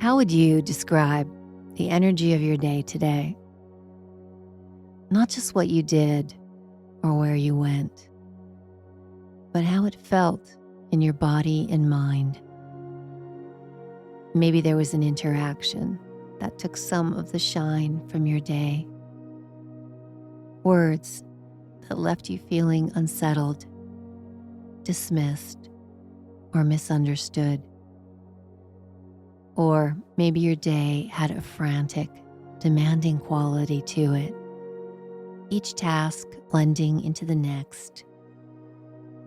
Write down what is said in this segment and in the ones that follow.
How would you describe the energy of your day today? Not just what you did or where you went, but how it felt in your body and mind. Maybe there was an interaction that took some of the shine from your day. Words that left you feeling unsettled, dismissed, or misunderstood. Or maybe your day had a frantic, demanding quality to it, each task blending into the next,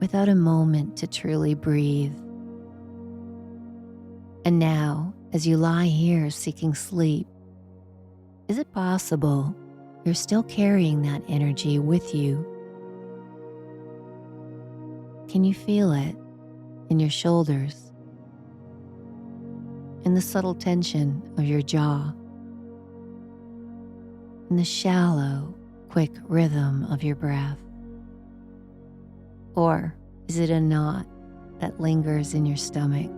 without a moment to truly breathe. And now, as you lie here seeking sleep, is it possible you're still carrying that energy with you? Can you feel it in your shoulders, in the subtle tension of your jaw, in the shallow, quick rhythm of your breath? Or is it a knot that lingers in your stomach?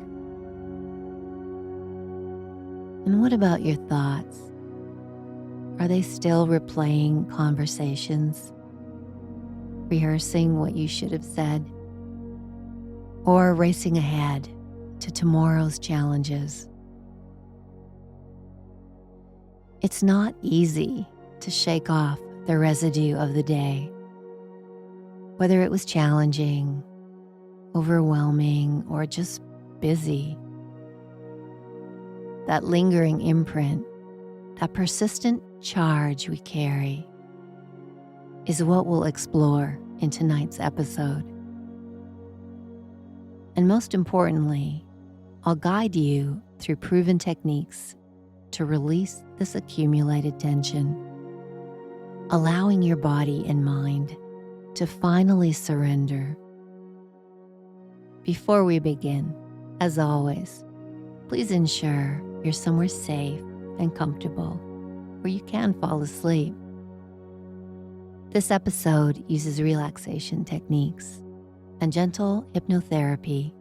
And what about your thoughts? Are they still replaying conversations, rehearsing what you should have said, or racing ahead to tomorrow's challenges? It's not easy to shake off the residue of the day, whether it was challenging, overwhelming, or just busy. That lingering imprint, that persistent charge we carry, is what we'll explore in tonight's episode. And most importantly, I'll guide you through proven techniques to release this accumulated tension, allowing your body and mind to finally surrender. Before we begin, as always, please ensure you're somewhere safe and comfortable where you can fall asleep. This episode uses relaxation techniques and gentle hypnotherapy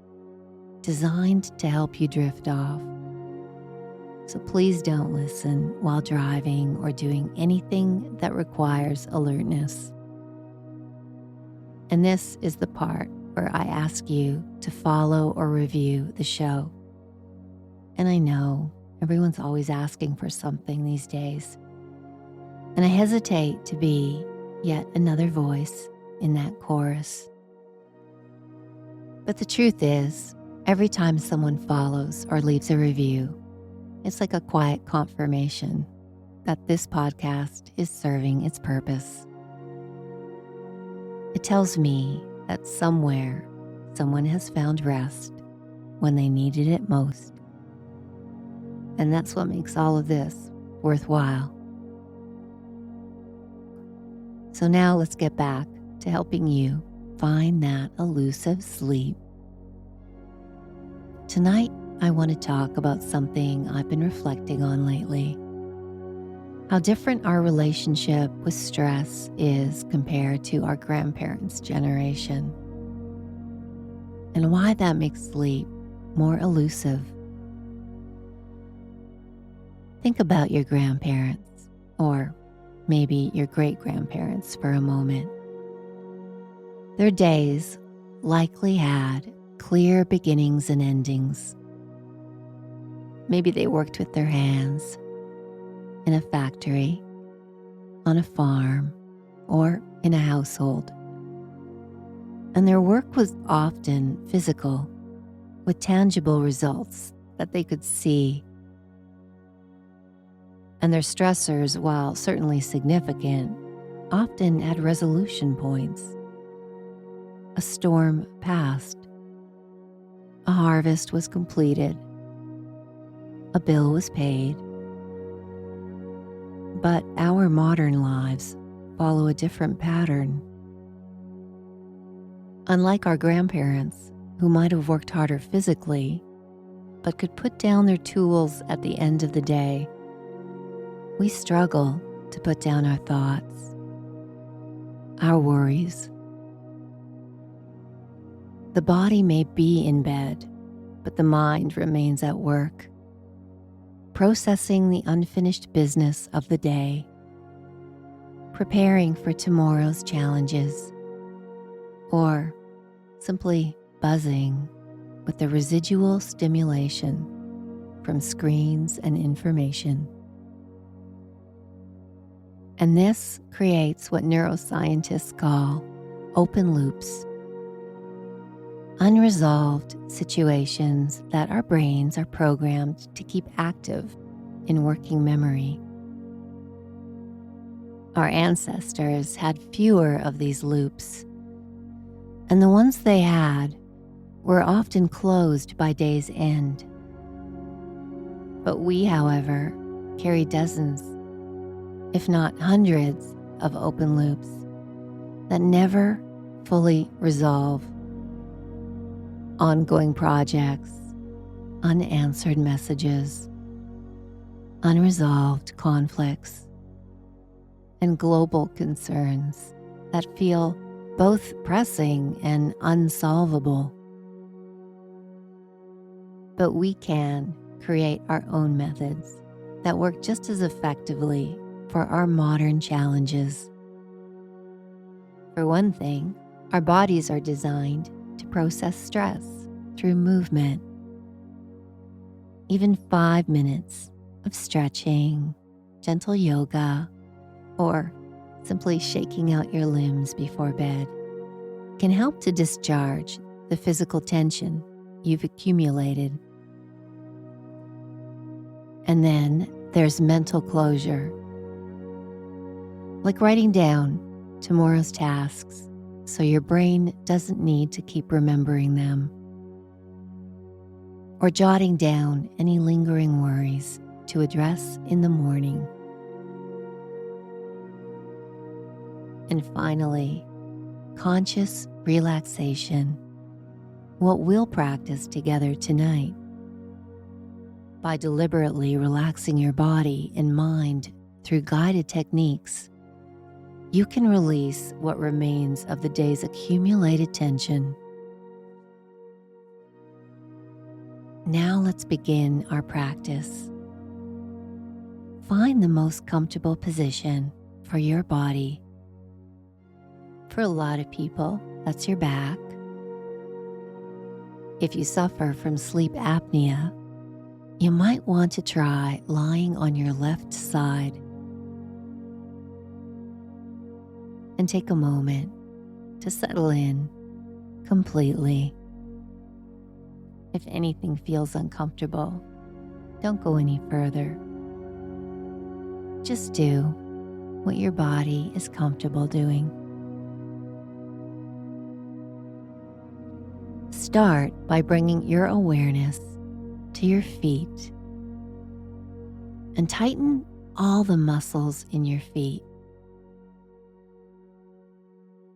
designed to help you drift off. So please don't listen while driving or doing anything that requires alertness. And this is the part where I ask you to follow or review the show. And I know everyone's always asking for something these days, and I hesitate to be yet another voice in that chorus. But the truth is, every time someone follows or leaves a review, it's like a quiet confirmation that this podcast is serving its purpose. It tells me that somewhere someone has found rest when they needed it most. And that's what makes all of this worthwhile. So now let's get back to helping you find that elusive sleep. Tonight, I want to talk about something I've been reflecting on lately. How different our relationship with stress is compared to our grandparents' generation. And why that makes sleep more elusive. Think about your grandparents, or maybe your great-grandparents for a moment. Their days likely had clear beginnings and endings. Maybe they worked with their hands in a factory, on a farm, or in a household. And their work was often physical, with tangible results that they could see. And their stressors, while certainly significant, often had resolution points. A storm passed. A harvest was completed. A bill was paid. But our modern lives follow a different pattern. Unlike our grandparents, who might have worked harder physically, but could put down their tools at the end of the day, we struggle to put down our thoughts, our worries. The body may be in bed, but the mind remains at work. processing the unfinished business of the day, preparing for tomorrow's challenges, or simply buzzing with the residual stimulation from screens and information. And this creates what neuroscientists call open loops, unresolved situations that our brains are programmed to keep active in working memory. Our ancestors had fewer of these loops, and the ones they had were often closed by day's end. But we, however, carry dozens, if not hundreds, of open loops that never fully resolve. Ongoing projects, unanswered messages, unresolved conflicts, and global concerns that feel both pressing and unsolvable. But we can create our own methods that work just as effectively for our modern challenges. For one thing, our bodies are designed to process stress through movement. Even 5 minutes of stretching, gentle yoga, or simply shaking out your limbs before bed can help to discharge the physical tension you've accumulated. And then there's mental closure, like writing down tomorrow's tasks so your brain doesn't need to keep remembering them, or jotting down any lingering worries to address in the morning. And finally, conscious relaxation, what we'll practice together tonight. By deliberately relaxing your body and mind through guided techniques, you can release what remains of the day's accumulated tension. Now let's begin our practice. Find the most comfortable position for your body. For a lot of people, that's your back. If you suffer from sleep apnea, you might want to try lying on your left side. And take a moment to settle in completely. If anything feels uncomfortable, don't go any further. Just do what your body is comfortable doing. Start by bringing your awareness to your feet and tighten all the muscles in your feet.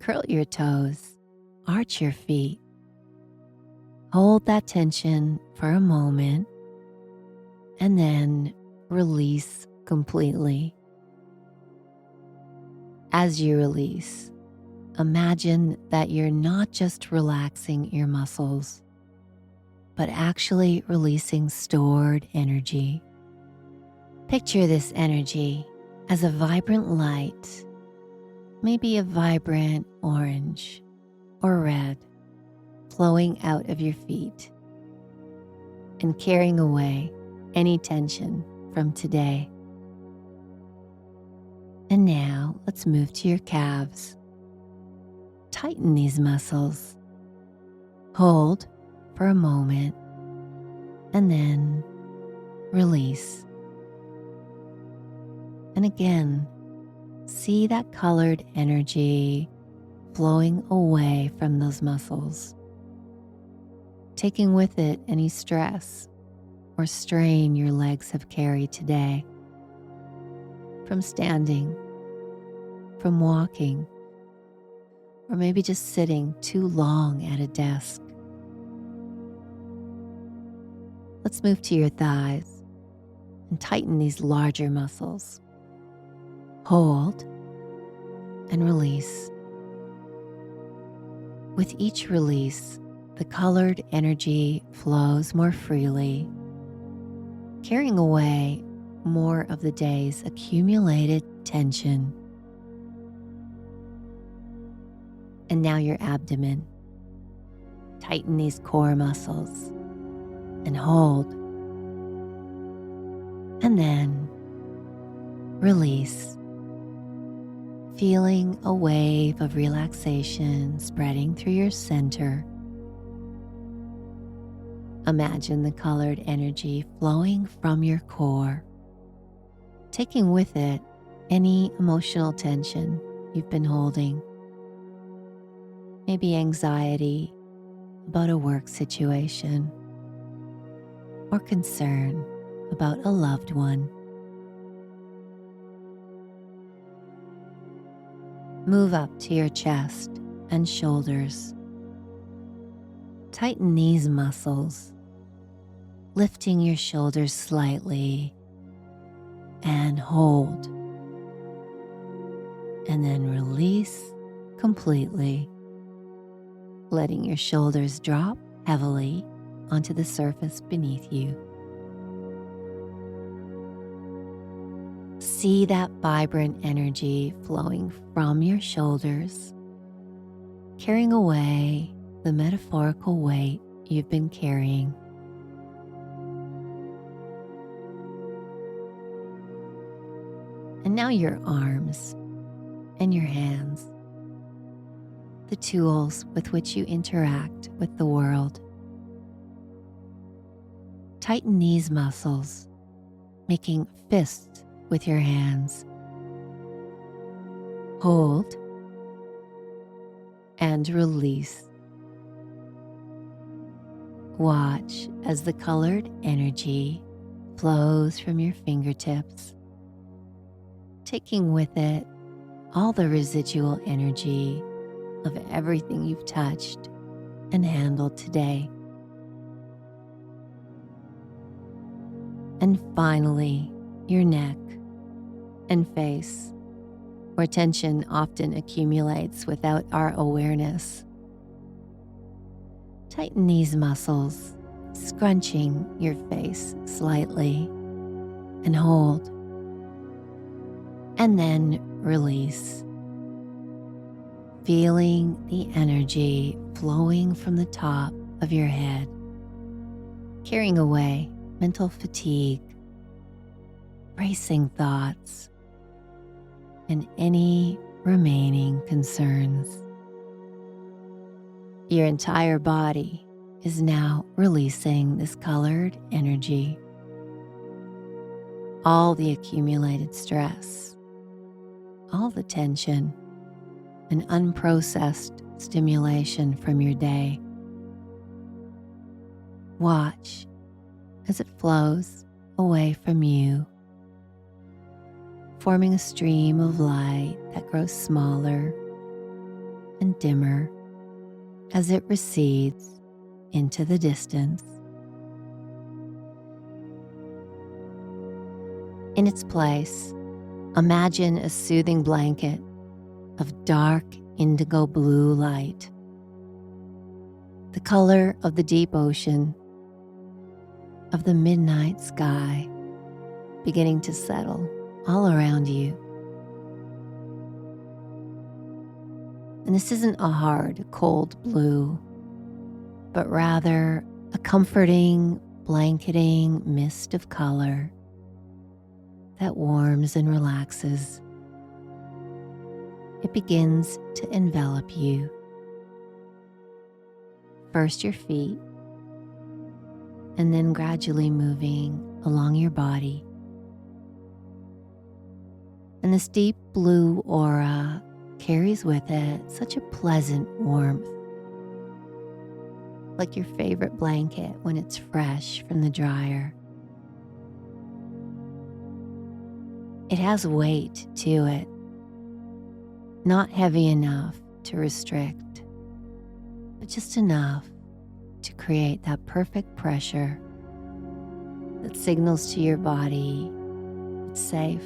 Curl your toes, arch your feet. Hold that tension for a moment and then release completely. As you release, imagine that you're not just relaxing your muscles, but actually releasing stored energy. Picture this energy as a vibrant light, maybe a vibrant orange or red, flowing out of your feet and carrying away any tension from today. And now let's move to your calves. Tighten these muscles. Hold for a moment and then release. And again, see that colored energy flowing away from those muscles, taking with it any stress or strain your legs have carried today, from standing, from walking, or maybe just sitting too long at a desk. Let's move to your thighs and tighten these larger muscles. Hold and release. With each release, the colored energy flows more freely, carrying away more of the day's accumulated tension. And now your abdomen. Tighten these core muscles and hold. And then release, feeling a wave of relaxation spreading through your center. Imagine the colored energy flowing from your core, taking with it any emotional tension you've been holding. Maybe anxiety about a work situation or concern about a loved one. Move up to your chest and shoulders. Tighten these muscles, lifting your shoulders slightly and hold. And then release completely, letting your shoulders drop heavily onto the surface beneath you. See that vibrant energy flowing from your shoulders, carrying away the metaphorical weight you've been carrying. And now your arms and your hands, the tools with which you interact with the world. Tighten these muscles, making fists with your hands. Hold and release. Watch as the colored energy flows from your fingertips, taking with it all the residual energy of everything you've touched and handled today. And finally, your neck and face, where tension often accumulates without our awareness. Tighten these muscles, scrunching your face slightly, and hold. And then release, feeling the energy flowing from the top of your head, carrying away mental fatigue, racing thoughts, and any remaining concerns. Your entire body is now releasing this colored energy. All the accumulated stress, all the tension, and unprocessed stimulation from your day. Watch as it flows away from you, forming a stream of light that grows smaller and dimmer as it recedes into the distance. In its place, imagine a soothing blanket of dark indigo blue light, the color of the deep ocean, of the midnight sky beginning to settle all around you. And this isn't a hard, cold blue, but rather a comforting, blanketing mist of color that warms and relaxes. It begins to envelop you. First your feet, and then gradually moving along your body. And this deep blue aura carries with it such a pleasant warmth, like your favorite blanket when it's fresh from the dryer. It has weight to it, not heavy enough to restrict, but just enough to create that perfect pressure that signals to your body it's safe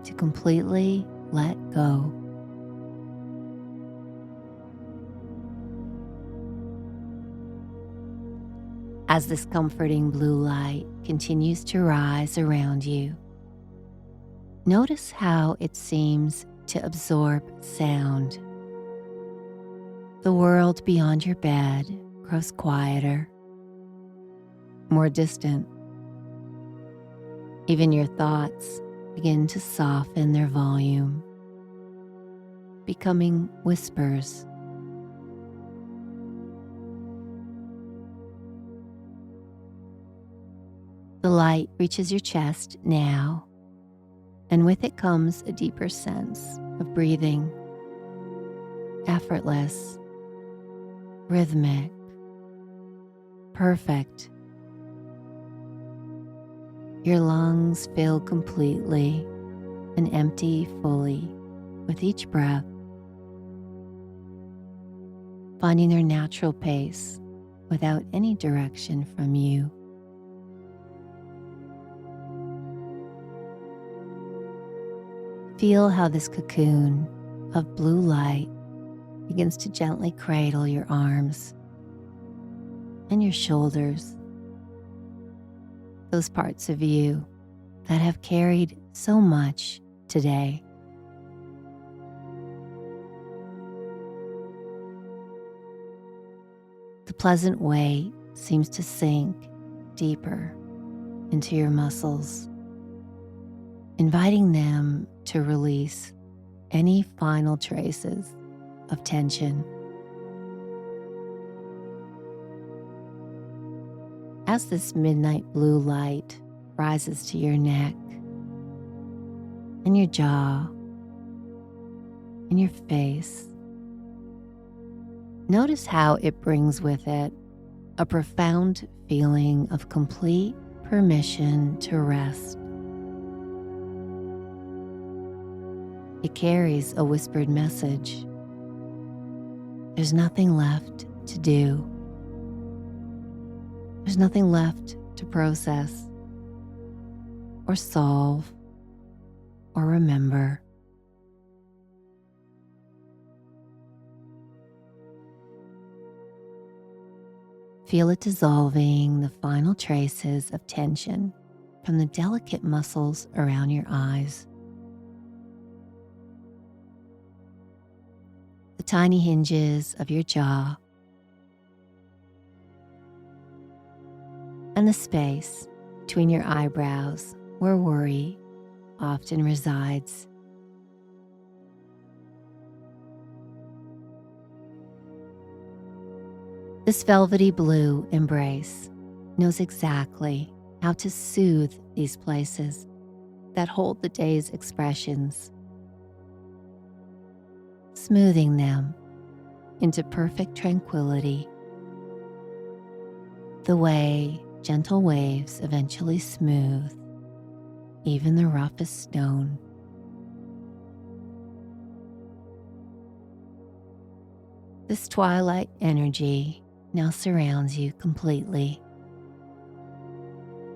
to completely let go. As this comforting blue light continues to rise around you, notice how it seems to absorb sound. The world beyond your bed grows quieter, more distant. Even your thoughts begin to soften their volume, becoming whispers. The light reaches your chest now, and with it comes a deeper sense of breathing, effortless, rhythmic, perfect. Your lungs fill completely and empty fully with each breath, finding their natural pace without any direction from you. Feel how this cocoon of blue light begins to gently cradle your arms and your shoulders, those parts of you that have carried so much today. The pleasant weight seems to sink deeper into your muscles, inviting them to release any final traces of tension. As this midnight blue light rises to your neck and your jaw and your face, notice how it brings with it a profound feeling of complete permission to rest. It carries a whispered message. There's nothing left to do. There's nothing left to process or solve or remember. Feel it dissolving the final traces of tension from the delicate muscles around your eyes. The tiny hinges of your jaw, and the space between your eyebrows where worry often resides. This velvety blue embrace knows exactly how to soothe these places that hold the day's expressions, smoothing them into perfect tranquility, the way gentle waves eventually smooth even the roughest stone. This twilight energy now surrounds you completely,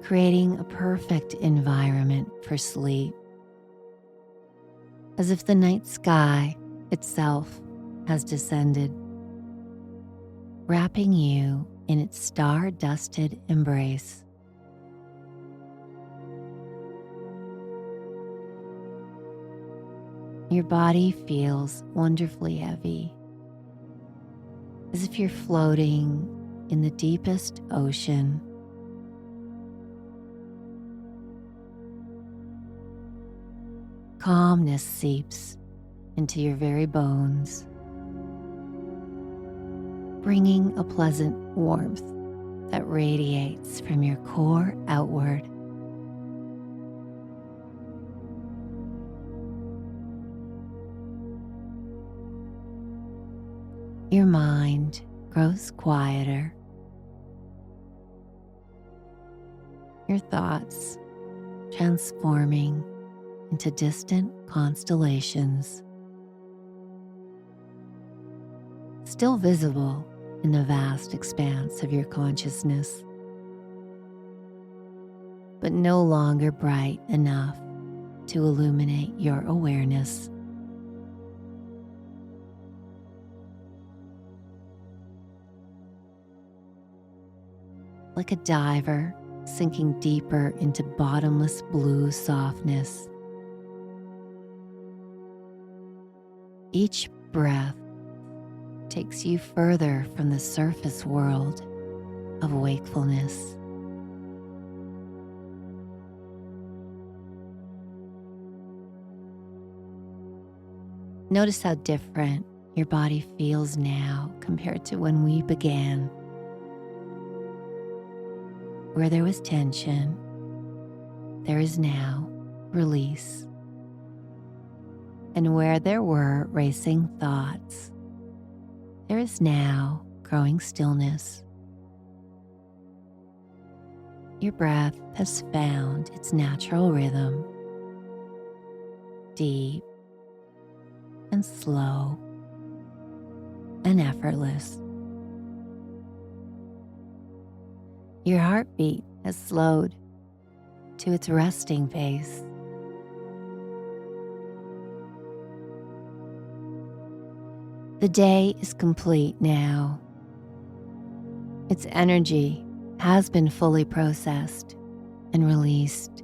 creating a perfect environment for sleep, as if the night sky itself has descended, wrapping you in its star-dusted embrace. Your body feels wonderfully heavy, as if you're floating in the deepest ocean. Calmness seeps into your very bones, bringing a pleasant warmth that radiates from your core outward. Your mind grows quieter. Your thoughts transforming into distant constellations, still visible in the vast expanse of your consciousness, but no longer bright enough to illuminate your awareness. like a diver sinking deeper into bottomless blue softness. Each breath takes you further from the surface world of wakefulness. Notice how different your body feels now compared to when we began. Where there was tension, there is now release. And where there were racing thoughts, there is now growing stillness. Your breath has found its natural rhythm, deep and slow and effortless. Your heartbeat has slowed to its resting pace. The day is complete now. Its energy has been fully processed and released.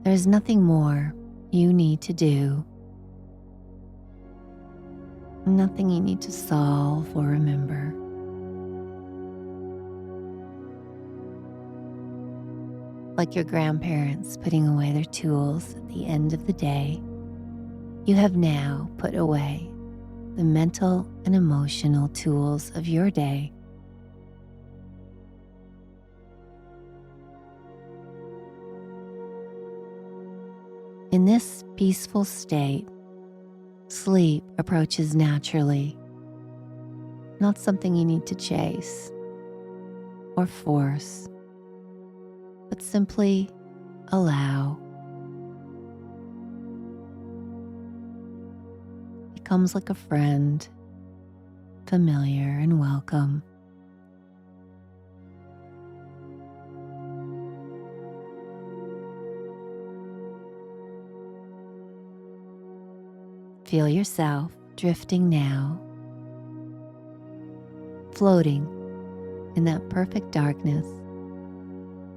There is nothing more you need to do, nothing you need to solve or remember. Like your grandparents putting away their tools at the end of the day, you have now put away the mental and emotional tools of your day. In this peaceful state, sleep approaches naturally, not something you need to chase or force, but simply allow. It comes like a friend, familiar and welcome. Feel yourself drifting now, floating in that perfect darkness,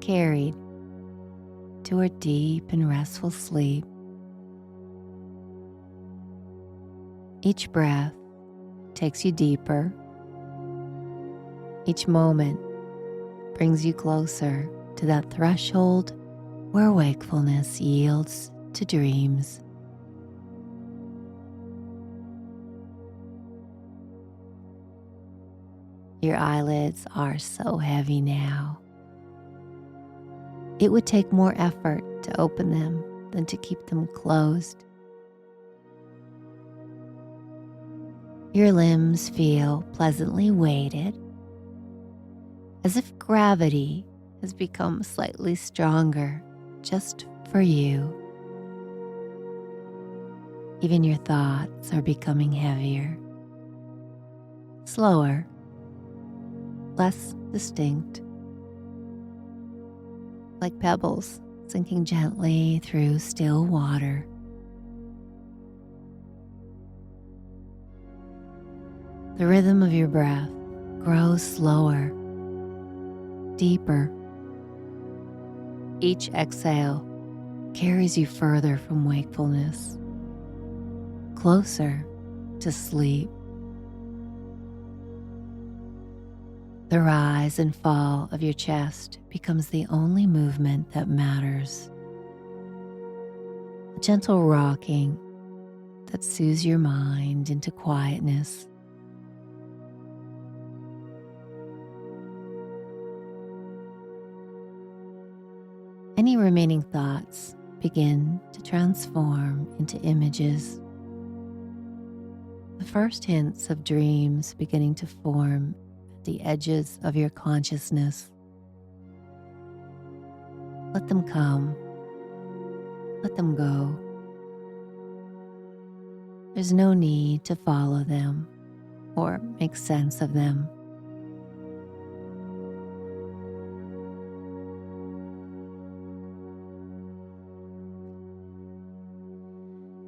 carried toward deep and restful sleep. Each breath takes you deeper. Each moment brings you closer to that threshold where wakefulness yields to dreams. Your eyelids are so heavy now. It would take more effort to open them than to keep them closed. Your limbs feel pleasantly weighted, as if gravity has become slightly stronger just for you. Even your thoughts are becoming heavier, slower, less distinct, like pebbles sinking gently through still water. The rhythm of your breath grows slower, deeper. Each exhale carries you further from wakefulness, closer to sleep. The rise and fall of your chest becomes the only movement that matters. A gentle rocking that soothes your mind into quietness. Any remaining thoughts begin to transform into images. The first hints of dreams beginning to form the edges of your consciousness. Let them come. Let them go. There's no need to follow them or make sense of them.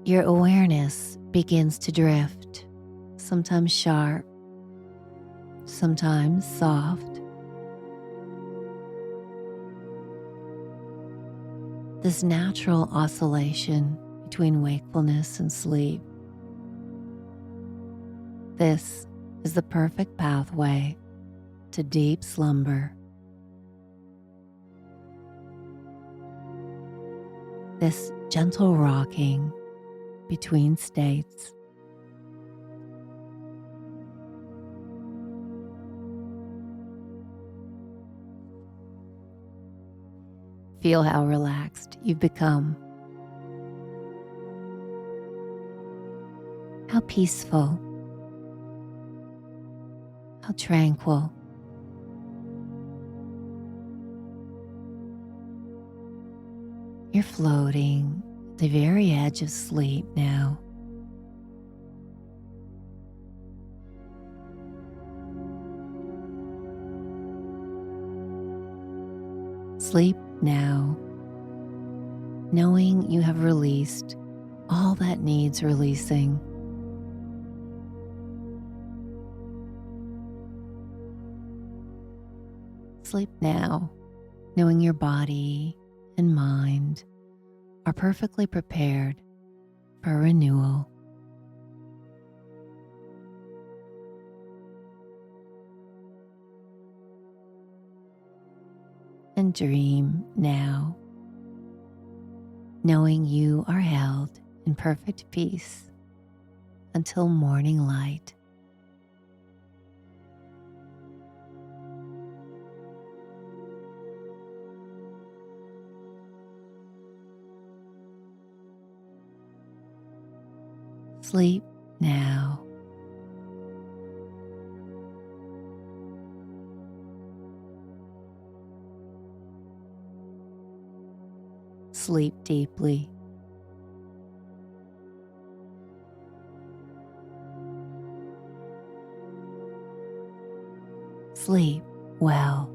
Your awareness begins to drift, sometimes sharp, sometimes soft, this natural oscillation between wakefulness and sleep. This is the perfect pathway to deep slumber. This gentle rocking between states. Feel how relaxed you've become. How peaceful. How tranquil. You're floating at the very edge of sleep now. Sleep now, knowing you have released all that needs releasing. Sleep now, knowing your body and mind are perfectly prepared for renewal. And dream now, knowing you are held in perfect peace until morning light. Sleep now. Sleep deeply. Sleep well.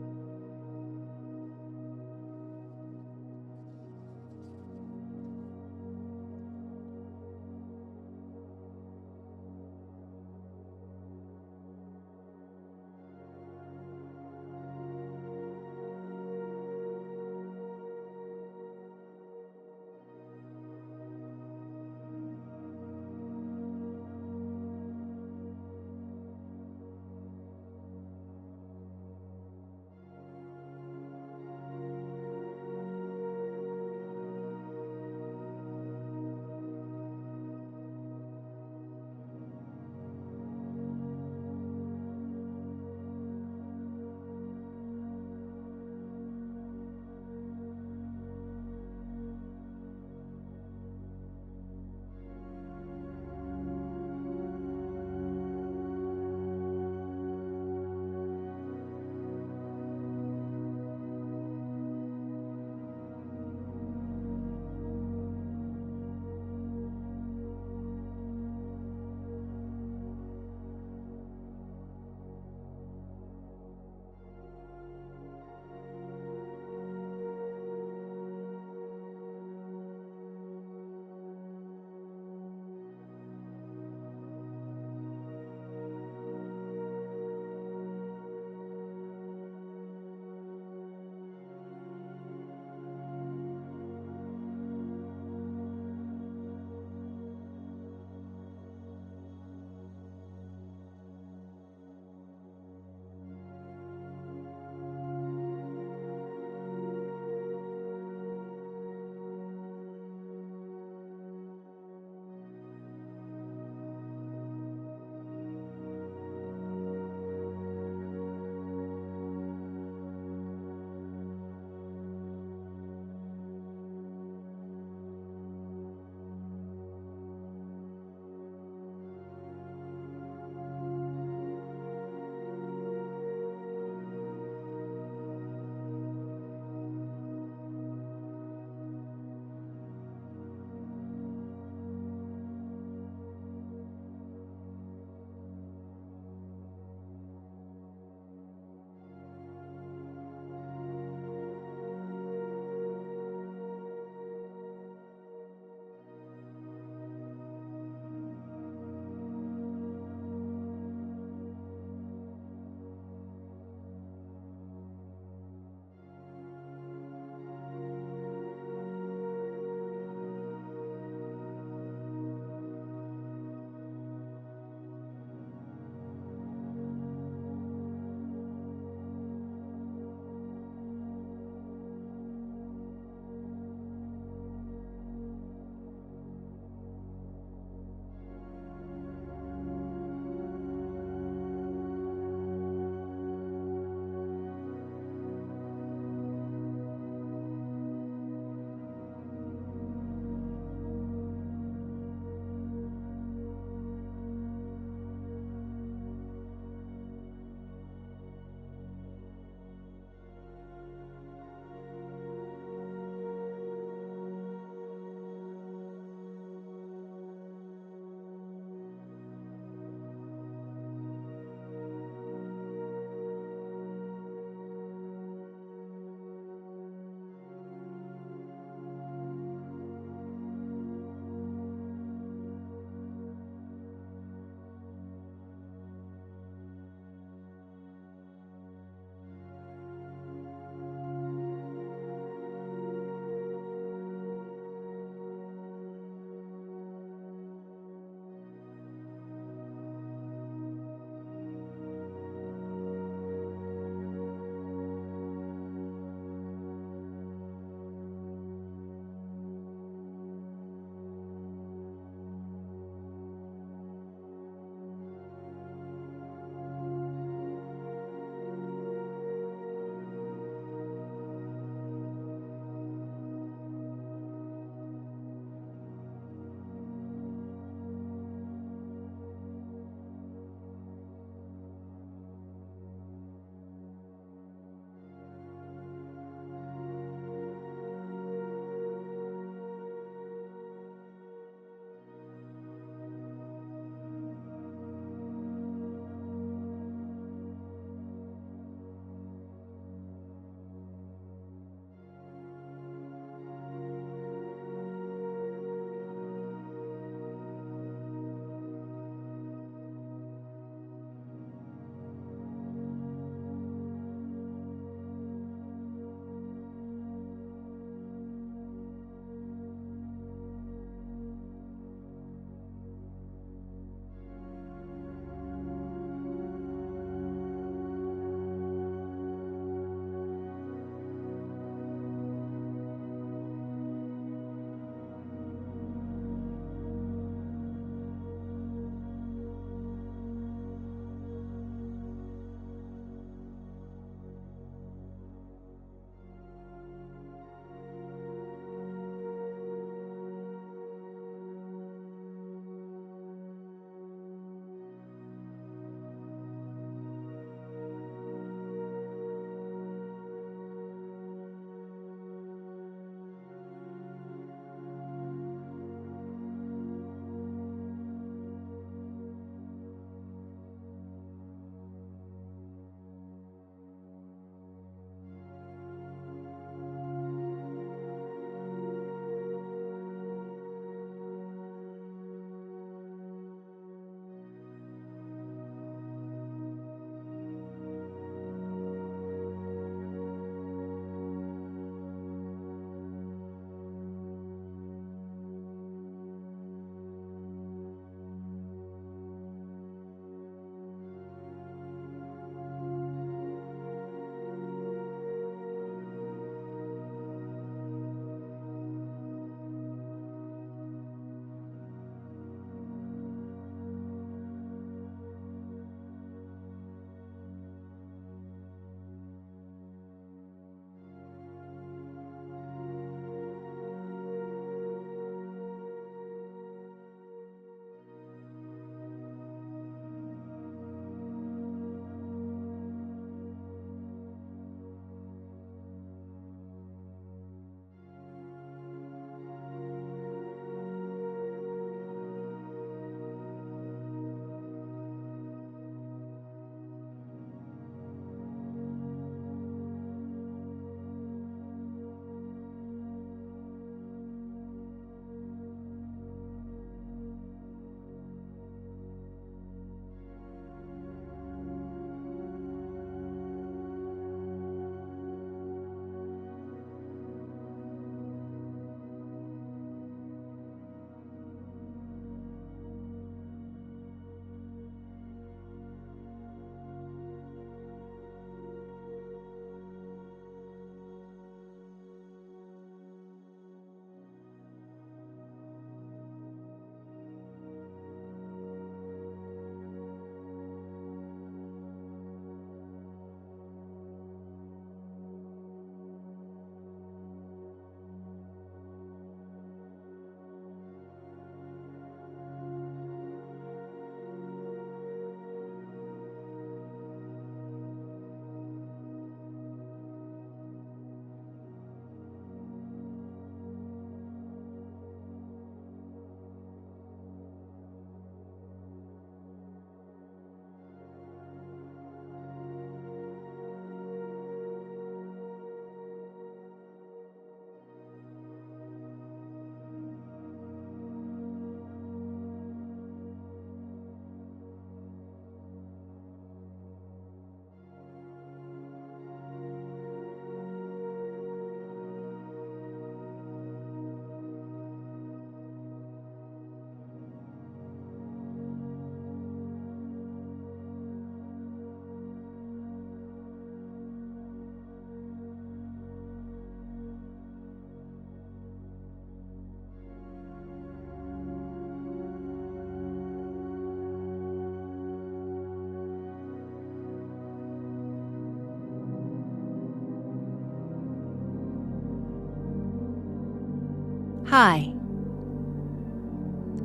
Hi,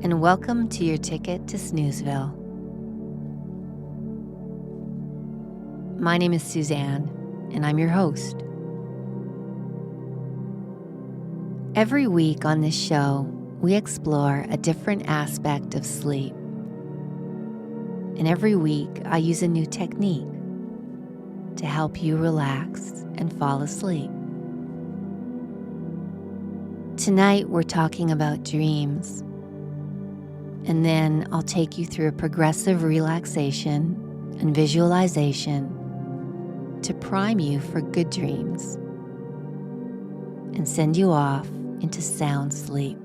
and welcome to your ticket to Snoozeville. My name is Suzanne, and I'm your host. Every week on this show, we explore a different aspect of sleep. And every week, I use a new technique to help you relax and fall asleep. Tonight, we're talking about dreams. And then I'll take you through a progressive relaxation and visualization to prime you for good dreams and send you off into sound sleep.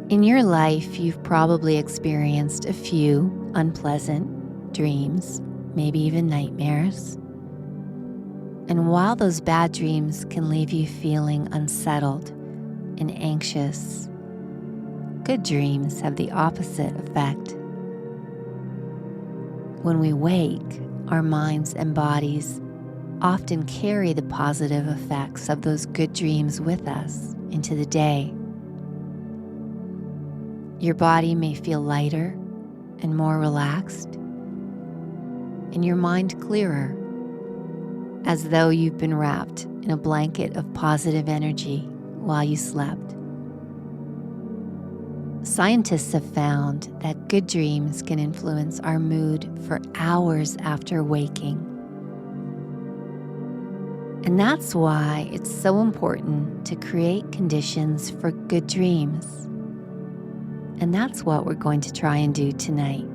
In your life, you've probably experienced a few unpleasant dreams, maybe even nightmares. And while those bad dreams can leave you feeling unsettled and anxious, good dreams have the opposite effect. When we wake, our minds and bodies often carry the positive effects of those good dreams with us into the day. Your body may feel lighter and more relaxed, and your mind clearer, as though you've been wrapped in a blanket of positive energy while you slept. Scientists have found that good dreams can influence our mood for hours after waking. And that's why it's so important to create conditions for good dreams. And that's what we're going to try and do tonight.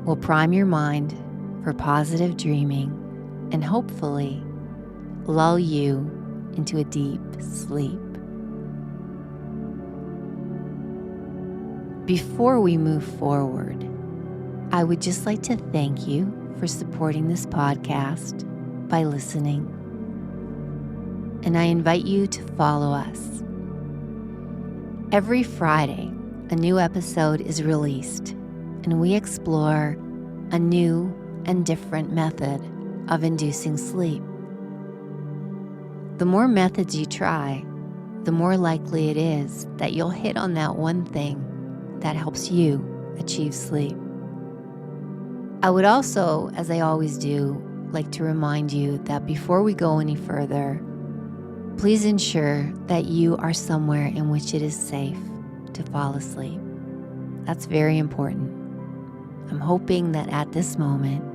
We'll prime your mind for positive dreaming and hopefully lull you into a deep sleep. Before we move forward, I would just like to thank you for supporting this podcast by listening. And I invite you to follow us. Every Friday, a new episode is released, and we explore a new and different method of inducing sleep. The more methods you try, the more likely it is that you'll hit on that one thing that helps you achieve sleep. I would also, as I always do, like to remind you that before we go any further, please ensure that you are somewhere in which it is safe to fall asleep. That's very important. I'm hoping that at this moment,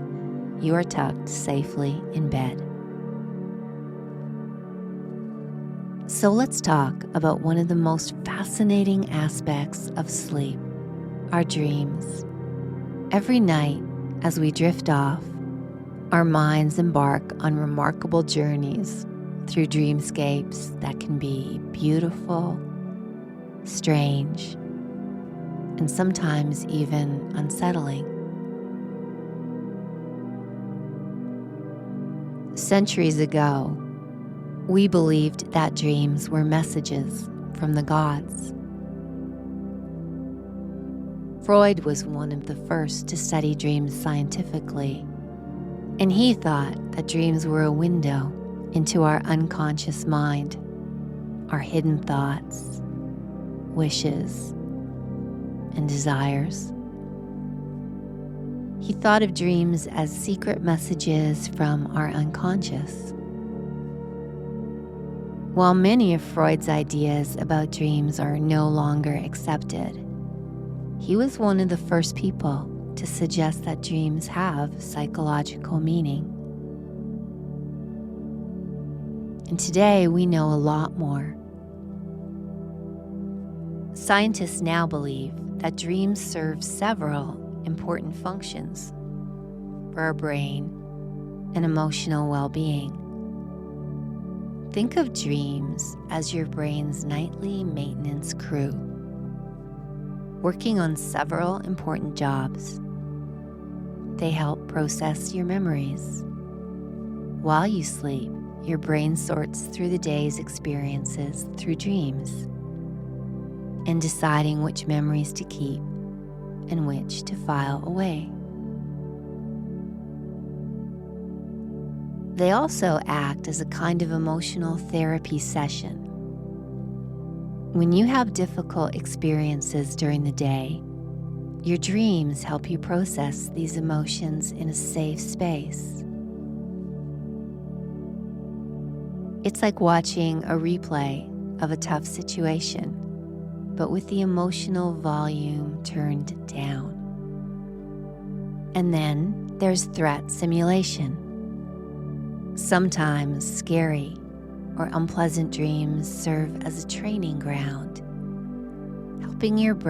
you are tucked safely in bed. So let's talk about one of the most fascinating aspects of sleep, our dreams. Every night, as we drift off, our minds embark on remarkable journeys through dreamscapes that can be beautiful, strange, and sometimes even unsettling. Centuries ago, we believed that dreams were messages from the gods. Freud was one of the first to study dreams scientifically, and he thought that dreams were a window into our unconscious mind, our hidden thoughts, wishes, and desires. He thought of dreams as secret messages from our unconscious. While many of Freud's ideas about dreams are no longer accepted, he was one of the first people to suggest that dreams have psychological meaning. And today we know a lot more. Scientists now believe that dreams serve several important functions for our brain and emotional well-being. Think of dreams as your brain's nightly maintenance crew, working on several important jobs. They help process your memories. While you sleep, your brain sorts through the day's experiences through dreams and deciding which memories to keep and which to file away. They also act as a kind of emotional therapy session. When you have difficult experiences during the day, your dreams help you process these emotions in a safe space. It's like watching a replay of a tough situation, but with the emotional volume turned down. And then there's threat simulation. Sometimes scary or unpleasant dreams serve as a training ground, helping your brain